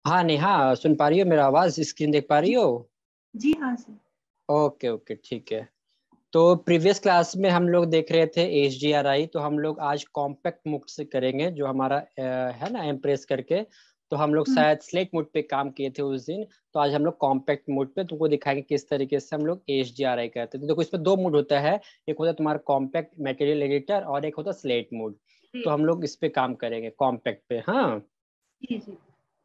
हाँ नेहा, सुन पा रही हो मेरा आवाज? स्क्रीन देख पा रही जी। हो? जी हाँ सर। ओके ओके, ठीक है। तो प्रीवियस क्लास में हम लोग देख रहे थे HDRI, तो हम लोग आज कॉम्पैक्ट मोड से करेंगे, जो हमारा है ना, एम्प्रेस करके। तो हम लोग हम्म। शायद स्लेट मोड पे काम किए थे उस दिन। तो आज हम लोग कॉम्पैक्ट मोड पे तुमको दिखाएंगे किस तरीके से हम लोग HDRI करते हैं। तो देखो, इसमें दो मोड होता है। एक होता है तुम्हारा कॉम्पैक्ट मटेरियल एडिटर, और एक होता है स्लेट मोड। तो हम लोग इस पे काम करेंगे कॉम्पैक्ट पे। हाँ, जी जी।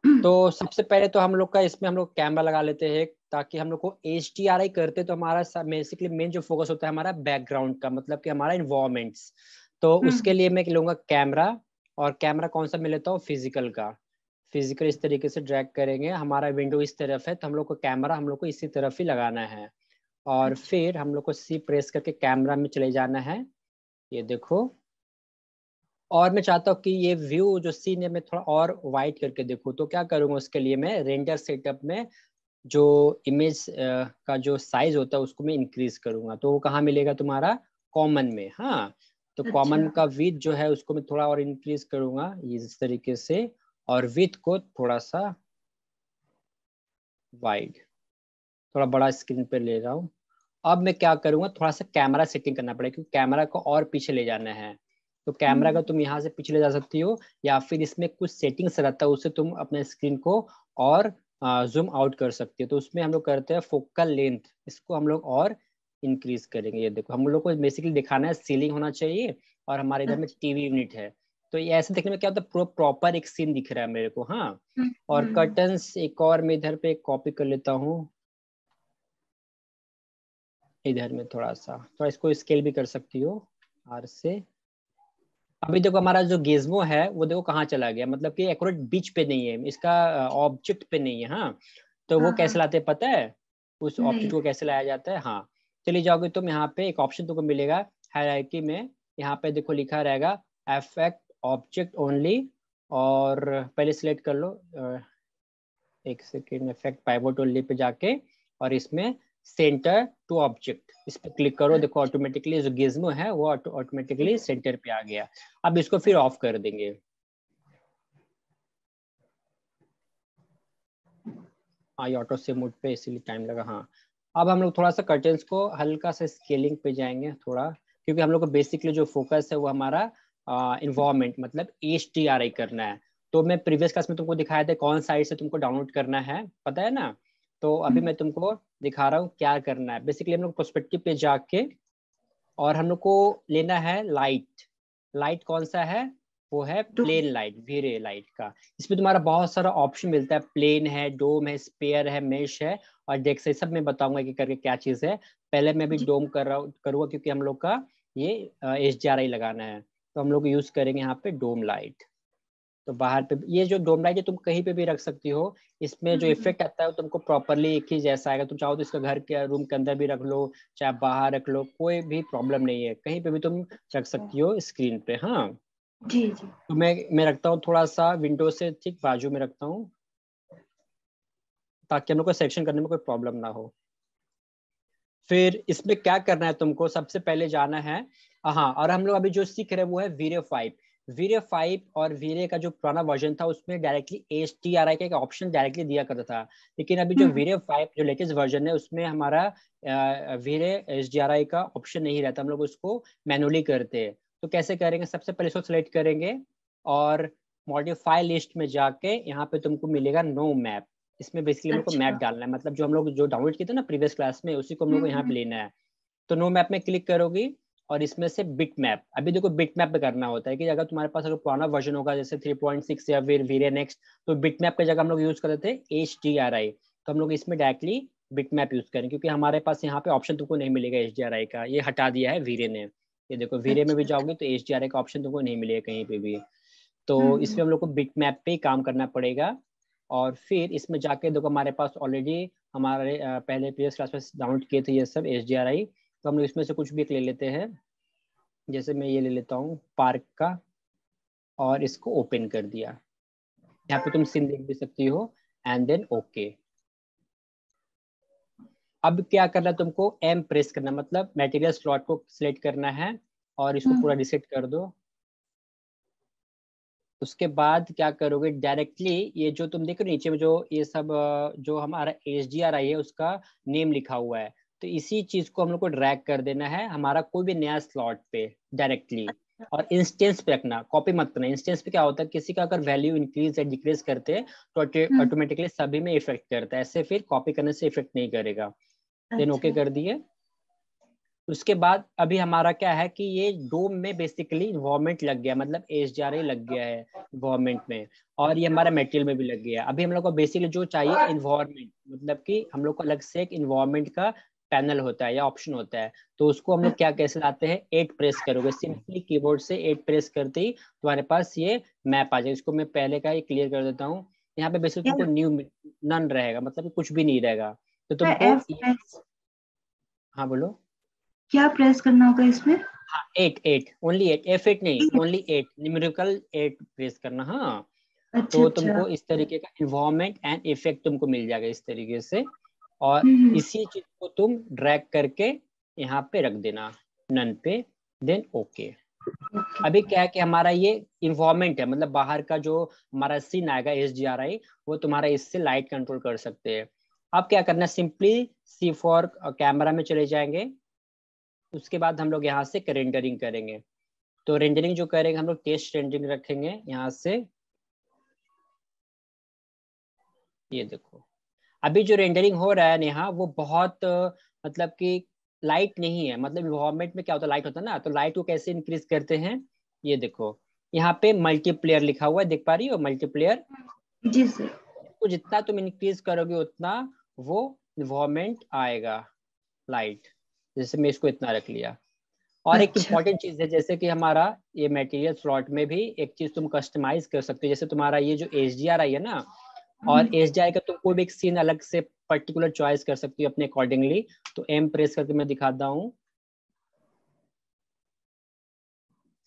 तो सबसे पहले तो हम लोग का इसमें हम लोग कैमरा लगा लेते हैं, ताकि हम लोग को HDRI करते तो हमारा बेसिकली मेन जो फोकस होता है हमारा बैकग्राउंड का, मतलब कि हमारा इन्वायरमेंट्स। तो उसके हम्म। लिए मैं लूंगा कैमरा। और कैमरा कौन सा मैं लेता हूँ? फिजिकल का। फिजिकल इस तरीके से ड्रैग करेंगे, हमारा विंडो इस तरफ है, तो हम लोग को कैमरा हम लोग को इसी तरफ ही लगाना है। और अच्छा। फिर हम लोग को सी प्रेस करके कैमरा में चले जाना है। ये देखो। और मैं चाहता हूँ कि ये व्यू जो सीन है मैं थोड़ा और वाइट करके देखूँ, तो क्या करूँगा उसके लिए? मैं रेंडर सेटअप में जो इमेज का जो साइज होता है उसको मैं इंक्रीज करूंगा। तो वो कहाँ मिलेगा तुम्हारा? कॉमन में। हाँ, तो अच्छा। कॉमन का विथ जो है उसको मैं थोड़ा और इंक्रीज करूंगा इस तरीके से। और विथ को थोड़ा सा वाइड, थोड़ा बड़ा स्क्रीन पे ले रहा हूँ। अब मैं क्या करूंगा, थोड़ा सा कैमरा सेटिंग करना पड़ेगा, क्योंकि कैमरा को और पीछे ले जाना है। तो कैमरा का हम्म। तुम यहाँ से पीछे ले जा सकती हो, या फिर इसमें कुछ सेटिंग्स रहता है, उससे तुम अपने स्क्रीन को और जूम आउट कर सकती हो। तो उसमें हम लोग करते हैं फोकल लेंथ, इसको हम लोग और इंक्रीज करेंगे। ये देखो, हम लोग को बेसिकली दिखाना है सीलिंग होना चाहिए, और हमारे इधर में अच्छा। टीवी यूनिट है। तो ये ऐसे देखने में क्या होता है, पूरा प्रॉपर एक सीन दिख रहा है मेरे को। हाँ, और हम्म। कर्टन्स एक और मैं इधर पे कॉपी कर लेता हूँ। इधर में थोड़ा इसको स्केल भी कर सकती हो आर से। अभी देखो, हमारा जो गेजमो है वो देखो कहाँ चला गया, मतलब कि एक्यूरेट बीच पे नहीं है, इसका ऑब्जेक्ट पे नहीं है। हाँ, तो वो हाँ कैसे हाँ। लाते हैं पता है? उस नहीं। ऑब्जेक्ट को कैसे लाया जाता है? हाँ, चलिए जाओगे तुम, यहाँ पे एक ऑप्शन तुमको मिलेगा हायरार्की में। यहाँ पे देखो लिखा रहेगा अफेक्ट ऑब्जेक्ट ओनली। और पहले सिलेक्ट कर लो, एक second, effect pivot only pay जाके, और इसमें सेंटर टू ऑब्जेक्ट इस पे क्लिक करो। देखो अच्छा। ऑटोमेटिकली जो गिज्मो है वो ऑटोमेटिकली सेंटर पे आ गया। अब इसको फिर ऑफ कर देंगे। हाँ, ये ऑटो से मोड पे इसीलिए टाइम लगा। हाँ, अब हम लोग थोड़ा सा कर्टेन्स को हल्का सा स्केलिंग पे जाएंगे थोड़ा, क्योंकि हम लोग को बेसिकली जो फोकस है वो हमारा इन्वायरमेंट मतलब HDRI करना है। तो मैं प्रीवियस क्लास में तुमको दिखाया था कौन साइट से तुमको डाउनलोड करना है, पता है ना? तो अभी मैं तुमको दिखा रहा हूँ क्या करना है। बेसिकली हम लोग पर्सपेक्टिव पे जाके, और हम लोग को लेना है लाइट। लाइट कौन सा है? वो है तो प्लेन लाइट, वीरे लाइट का। इसमें तुम्हारा बहुत सारा ऑप्शन मिलता है, प्लेन है, डोम है, स्पेयर है, मेश है, और डेक्स है। सब मैं बताऊंगा कि करके क्या चीज़ है। पहले मैं भी जी। डोम कर रहा हूँ करूँगा, क्योंकि हम लोग का ये HDRI लगाना है। तो हम लोग यूज करेंगे यहाँ पे डोम लाइट। तो बाहर पे ये जो डोम लाइट है तुम कहीं पे भी रख सकती हो। इसमें जो हम्म। इफेक्ट आता है वो तुमको प्रॉपरली एक ही जैसा आएगा। तुम चाहो तो इसका घर के रूम के अंदर भी रख लो, चाहे बाहर रख लो, कोई भी प्रॉब्लम नहीं है, कहीं पे भी तुम रख अच्छा। सकती हो स्क्रीन पे। हाँ, जी जी। तो मैं रखता हूँ थोड़ा सा विंडो से ठीक बाजू में रखता हूँ, ताकि हम लोग को सेक्शन करने में कोई प्रॉब्लम ना हो। फिर इसमें क्या करना है तुमको, सबसे पहले जाना है। हाँ, और हम लोग अभी जो सीख रहे हैं वो है वीरे 5। वीरे 5 और वीरे का जो पुराना वर्जन था उसमें डायरेक्टली HDRI का एक ऑप्शन डायरेक्टली दिया करता था। लेकिन अभी जो हम्म। वीरे 5 जो लेटेस्ट वर्जन है उसमें हमारा वीरे HDRI का ऑप्शन नहीं रहता, हम लोग उसको मैनुअली करते हैं। तो कैसे करेंगे? सबसे पहले इसको सिलेक्ट करेंगे, और मॉडिफाई लिस्ट में जाके यहाँ पे तुमको मिलेगा नो मैप। इसमें बेसिकली हम लोग को मैप अच्छा। डालना है, मतलब जो हम लोग जो डाउनलोड किए थे ना प्रीवियस क्लास में, उसी को हम लोग को यहाँ पे हम्म। लेना है। तो नो मैप में क्लिक करोगी, और इसमें से बिट मैप। अभी देखो, बिट मैप पे करना होता है कि अगर तुम्हारे पास अगर पुराना वर्जन होगा जैसे 3.6 या फिर वीरे नेक्स्ट, तो बिट मैप की जगह हम लोग यूज करते थे HDRI। तो हम लोग इसमें डायरेक्टली बिट मैप यूज करें, क्योंकि हमारे पास यहाँ पे ऑप्शन तुमको नहीं मिलेगा HDRI का, ये हटा दिया है वीरे ने। ये देखो, वीरे में भी अच्छा। जाओगे तो HDRI का ऑप्शन तुमको नहीं मिलेगा कहीं पे भी। तो हम्म। इसमें हम लोग को बिट मैप पे ही काम करना पड़ेगा। और फिर इसमें जाके देखो, हमारे पास ऑलरेडी हमारे पहले प्रीवियस क्लास में डाउनलोड किए थे ये सब HDRI। तो हम लोग इसमें से कुछ भी एक ले लेते हैं। जैसे मैं ये ले लेता हूँ पार्क का, और इसको ओपन कर दिया। यहाँ पे तुम सीन देख भी सकती हो। And then okay. अब क्या करना है तुमको? M प्रेस करना, मतलब मटेरियल स्लॉट को सिलेक्ट करना है, और इसको पूरा हम्म। रिसेट कर दो। उसके बाद क्या करोगे, डायरेक्टली ये जो तुम देख रहे हो नीचे में जो ये सब जो हमारा HDRI है उसका नेम लिखा हुआ है, तो इसी चीज को हम लोग को ड्रैग कर देना है हमारा कोई भी नया स्लॉट पे डायरेक्टली। और इंस्टेंस पे रखना, कॉपी मत करना। इंस्टेंस पे क्या होता है, किसी का अगर वैल्यू इंक्रीज या डिक्रीज करते हैं तो हम्म। ऑटोमेटिकली सभी में इफेक्ट करता है, ऐसे फिर कॉपी करने से इफेक्ट नहीं करेगा। देन ओके अच्छा। कर दिए। उसके बाद अभी हमारा क्या है कि ये डोम में बेसिकली इन्वायरमेंट लग गया, मतलब HDRI लग गया है इन्वायरमेंट में, और ये हमारा मटेरियल में भी लग गया है। अभी हम लोग को बेसिकली जो चाहिए इन्वायरमेंट, मतलब कि हम लोग को अलग से एक इन्वायरमेंट का पैनल होता है या ऑप्शन होता है, तो उसको हम लोग क्या कैसे लाते हैं, 8 प्रेस करोगे सिंपली कीबोर्ड से, 8 प्रेस करते ही तुम्हारे पास ये मैप आ जाएगा। इसको मैं पहले का ही क्लियर कर देता हूँ। यहाँ पे बेसिकली तुमको न्यू नन रहेगा, मतलब कि कुछ भी नहीं रहेगा, तो तुमको एफ प्रेस, हाँ बोलो। क्या प्रेस करना होगा इसमें? हाँ 8 8 ओनली 8, F8 नहीं, ओनली 8 न्यूमेरिकल 8 प्रेस करना। हाँ अच्छा तो अच्छा। तुमको इस तरीके का इन्वायरमेंट एंड इफेक्ट तुमको मिल जाएगा इस तरीके से, और हम्म। इसी चीज को तुम ड्रैग करके यहाँ पे रख देना, नन पे, देन ओके। अभी क्या है कि हमारा ये इन्वायरमेंट है, मतलब बाहर का जो हमारा सीन आएगा HDRI, वो तुम्हारा इससे लाइट कंट्रोल कर सकते हैं। अब क्या करना है, सिंपली C4 कैमरा में चले जाएंगे। उसके बाद हम लोग यहाँ से रेंडरिंग करेंगे। तो रेंडरिंग जो करेंगे हम लोग टेस्ट रेंडरिंग रखेंगे यहाँ से। ये देखो अभी जो रेंडरिंग हो रहा है नेहा, वो बहुत मतलब कि लाइट नहीं है। मतलब इन्वायरमेंट में क्या होता है, लाइट होता है ना, तो लाइट को कैसे इंक्रीज करते हैं, ये देखो यहाँ पे मल्टीप्लेयर लिखा हुआ है, देख पा रही हो मल्टीप्लेयर। जी सर। तो जितना तुम इंक्रीज करोगे उतना वो इन्वायरमेंट आएगा लाइट। जैसे मैं इसको इतना रख लिया। और एक अच्छा। इम्पॉर्टेंट चीज है, जैसे कि हमारा ये मटेरियल स्लॉट में भी एक चीज तुम कस्टमाइज कर सकते हो। जैसे तुम्हारा ये जो HDRI है ना, और HDRI का तुम कोई भी एक सीन अलग से पर्टिकुलर चॉइस कर सकती हो अपने अकॉर्डिंगली। तो M प्रेस करके मैं दिखाता हूँ।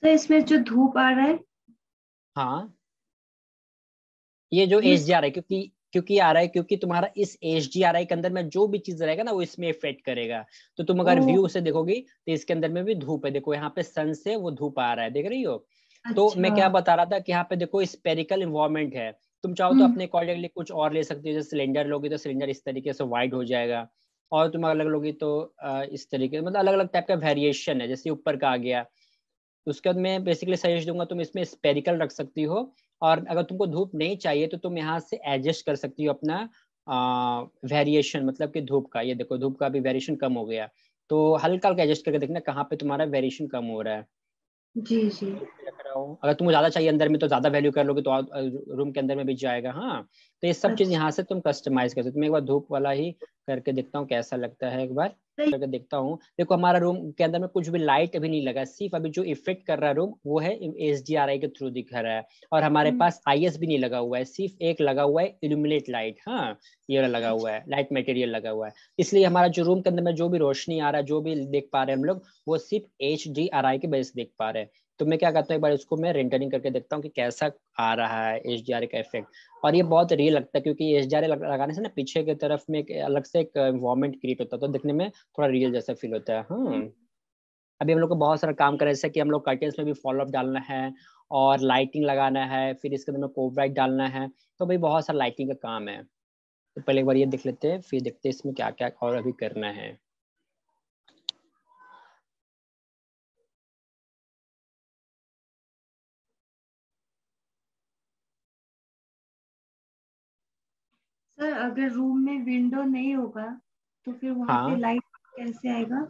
सर इसमें जो धूप आ रहा है, हाँ ये जो ये HDRI, क्योंकि क्योंकि आ रहा है, क्योंकि तुम्हारा इस HDRI के अंदर में जो भी चीज रहेगा ना वो इसमें इफेक्ट करेगा। तो तुम ओ अगर व्यू से देखोगी तो इसके अंदर में भी धूप है, देखो यहाँ पे सन से वो धूप आ रहा है, देख रही हो। तो मैं अच्छा। क्या बता रहा था कि यहाँ पे देखो स्पेरिकल इन्वायरमेंट है। तुम चाहो तो हम्म। अपने अकॉर्डिंगली कुछ और ले सकती हो। जैसे सिलेंडर लोगी तो सिलेंडर इस तरीके से वाइड हो जाएगा, और तुम अलग लोगी तो इस तरीके, मतलब अलग अलग टाइप का वेरिएशन है। जैसे ऊपर का आ गया, तो उसके बाद मैं बेसिकली सजेस्ट दूंगा तुम इसमें स्पेरिकल रख सकती हो। और अगर तुमको धूप नहीं चाहिए तो तुम यहाँ से एडजस्ट कर सकती हो अपना वेरिएशन, मतलब कि धूप का। ये देखो धूप का भी वेरिएशन कम हो गया, तो हल्का हल्का एडजस्ट करके देखना कहाँ पे तुम्हारा वेरिएशन कम हो रहा है। जी जी। रख रहा हूँ, अगर तुमको ज्यादा चाहिए अंदर में तो ज्यादा वैल्यू कर लोगे तो रूम के अंदर में भी जाएगा। हाँ तो ये सब चीज अच्छा। यहाँ से तुम कस्टमाइज कर सकते हो। मैं एक बार धूप वाला ही करके देखता हूँ कैसा लगता है, एक बार सर करके देखता हूँ। देखो हमारा रूम के अंदर में कुछ भी लाइट अभी नहीं लगा, सिर्फ अभी जो इफेक्ट कर रहा है रूम वो है HDRI के थ्रू दिख रहा है। और हमारे पास IS भी नहीं लगा हुआ है, सिर्फ एक लगा हुआ है इल्यूमिनेट लाइट। हाँ ये वाला लगा हुआ अच्छा। है, लाइट मटेरियल लगा हुआ है। इसलिए हमारा जो रूम के अंदर में जो भी रोशनी आ रहा है, जो भी देख पा रहे हैं हम लोग, वो सिर्फ HDRI की वजह से देख पा रहे हैं। तो मैं क्या करता हूँ, एक बार इसको मैं रेंडरिंग करके देखता हूँ कि कैसा आ रहा है HDRI का इफेक्ट। और ये बहुत रियल लगता है, क्योंकि HDRI लगाने से ना पीछे की तरफ में एक अलग से एक इन्वायरमेंट क्रिएट होता है, तो देखने में थोड़ा रियल जैसा फील होता है। हाँ अभी हम लोग को बहुत सारा काम कर रहे हैं, जैसे कि हम लोग कर्टेन्स में भी फॉलो अप डालना है, और लाइटिंग लगाना है, फिर इसके अंदर में कोबराइट डालना है। तो भाई बहुत सारा लाइटिंग का काम है। तो पहले एक बार ये देख लेते हैं, फिर देखते हैं इसमें क्या क्या और अभी करना है। सर अगर रूम में विंडो नहीं होगा तो फिर वहां पे हाँ लाइट कैसे आएगा?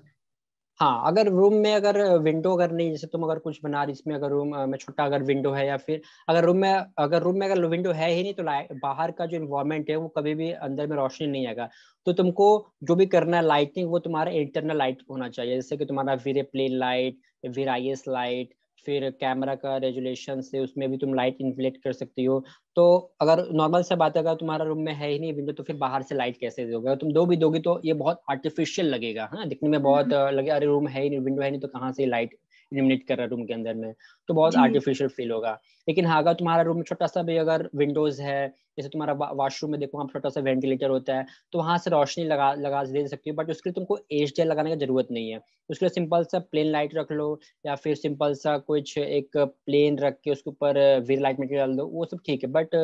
हाँ अगर रूम में अगर विंडो अगर नहीं, जैसे तुम अगर कुछ बना रही इसमें, अगर रूम में छोटा अगर विंडो है, या फिर अगर रूम में अगर विंडो है ही नहीं, तो बाहर का जो इन्वायरमेंट है वो कभी भी अंदर में रोशनी नहीं आएगा। तो तुमको जो भी करना है लाइटिंग, वो तुम्हारा इंटरनल लाइट होना चाहिए। जैसे कि तुम्हारा वीरे प्लेन लाइट, फिर IS लाइट, फिर कैमरा का रेजुलेशन से उसमें भी तुम लाइट इन्फ्लेक्ट कर सकती हो। तो अगर नॉर्मल सा बात है, अगर तुम्हारा रूम में है ही नहीं विंडो, तो फिर बाहर से लाइट कैसे दोगे? अगर तुम दो भी दोगी तो ये बहुत आर्टिफिशियल लगेगा, हाँ दिखने में बहुत लगे, अरे रूम है ही नहीं, विंडो है नहीं, तो कहाँ से लाइट इल्यूमिनेट कर रहा है रूम के अंदर में, तो बहुत जी आर्टिफिशियल फील होगा। लेकिन हाँ, अगर तुम्हारा रूम में छोटा सा भी अगर विंडोज है, जैसे तुम्हारा वॉशरूम में देखो, वहाँ छोटा सा वेंटिलेटर होता है, तो वहां से रोशनी लगा लगा दे सकती हो, बट उसके लिए तुमको एचडीआर लगाने की जरूरत नहीं है। उसके लिए सिंपल सा प्लेन लाइट रख लो, या फिर सिंपल सा कुछ एक प्लेन रख के उसके ऊपर वीर लाइट मटेरियल डाल दो, वो सब ठीक है। बट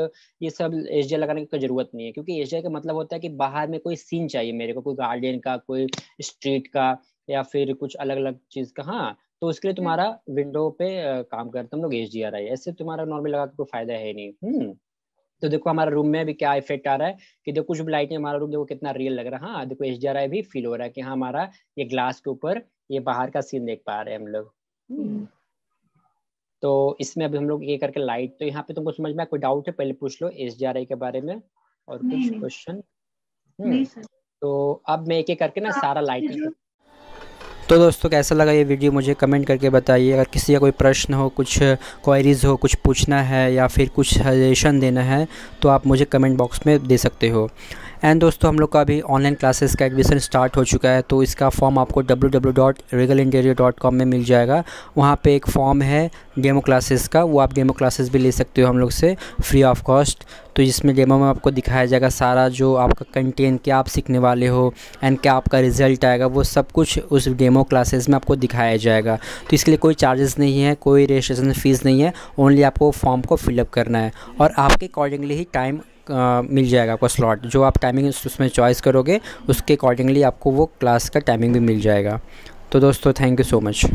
ये सब एचडीआर लगाने की कोई जरूरत नहीं है, क्योंकि एचडीआर का मतलब होता है कि बाहर में कोई सीन चाहिए मेरे को, कोई गार्डन का, कोई स्ट्रीट का, या फिर कुछ अलग अलग चीज का। हाँ, तो उसके लिए तुम्हारा विंडो पे काम करते हम लोग एचडीआर है, ऐसे तुम्हारा नॉर्मल लगा के कोई फायदा है नहीं। तो देखो हमारा रूम में भी क्या इफेक्ट आ रहा है कि देखो कुछ भी लाइट हमारा रूम देखो कितना रियल लग रहा है। हाँ देखो एचडीआर भी फील हो रहा है कि हाँ हमारा ये ग्लास के ऊपर ये बाहर का सीन देख पा रहे हैं हम लोग। तो इसमें अभी हम लोग ये करके लाइट, तो यहाँ पे तुमको समझ में कोई डाउट है पहले पूछ लो एचडीआर के बारे में, और कुछ नहीं क्वेश्चन। नहीं सर। तो अब मैं एक एक करके ना सारा लाइटिंग। तो दोस्तों कैसा लगा ये वीडियो मुझे कमेंट करके बताइए। अगर किसी का कोई प्रश्न हो, कुछ क्वेरीज़ हो, कुछ पूछना है या फिर कुछ सजेशन देना है तो आप मुझे कमेंट बॉक्स में दे सकते हो। एंड दोस्तों हम लोग का अभी ऑनलाइन क्लासेस का एडमिशन स्टार्ट हो चुका है, तो इसका फॉर्म आपको www.regalinterior.com में मिल जाएगा। वहाँ पे एक फॉर्म है डेमो क्लासेस का, वो आप डेमो क्लासेस भी ले सकते हो हम लोग से फ्री ऑफ कॉस्ट। तो जिसमें डेमो में आपको दिखाया जाएगा सारा जो आपका कंटेंट, क्या आप सीखने वाले हो एंड क्या आपका रिज़ल्ट आएगा, वो सब कुछ उस डेमो क्लासेस में आपको दिखाया जाएगा। तो इसके लिए कोई चार्जेस नहीं है, कोई रजिस्ट्रेशन फ़ीस नहीं है, ओनली आपको फॉर्म को फिलअप करना है और आपके अकॉर्डिंगली ही टाइम मिल जाएगा आपको स्लॉट। जो आप टाइमिंग उसमें चॉइस करोगे उसके अकॉर्डिंगली आपको वो क्लास का टाइमिंग भी मिल जाएगा। तो दोस्तों थैंक यू सो मच।